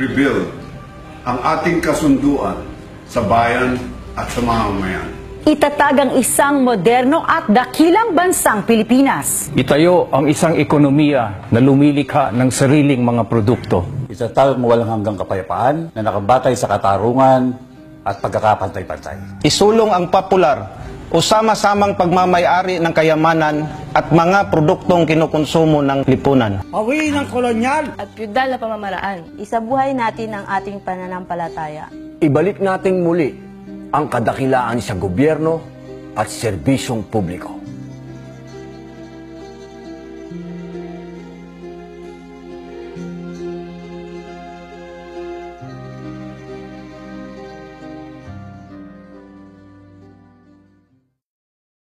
rebuild ang ating kasunduan sa bayan at sa mamamayan. Itatag ang isang moderno at dakilang bansang Pilipinas. Itayo ang isang ekonomiya na lumilikha ng sariling mga produkto. Itatag ang walang hanggang kapayapaan na nakabatay sa katarungan at pagkakapantay-pantay. Isulong ang popular o sama-samang pagmamayari ng kayamanan at mga produktong kinukonsumo ng lipunan. Bawiin ang kolonyal at feudal na pamamaraan. Isabuhay natin ang ating pananampalataya. Ibalik nating muli ang kadakilaan sa gobyerno at serbisyong publiko.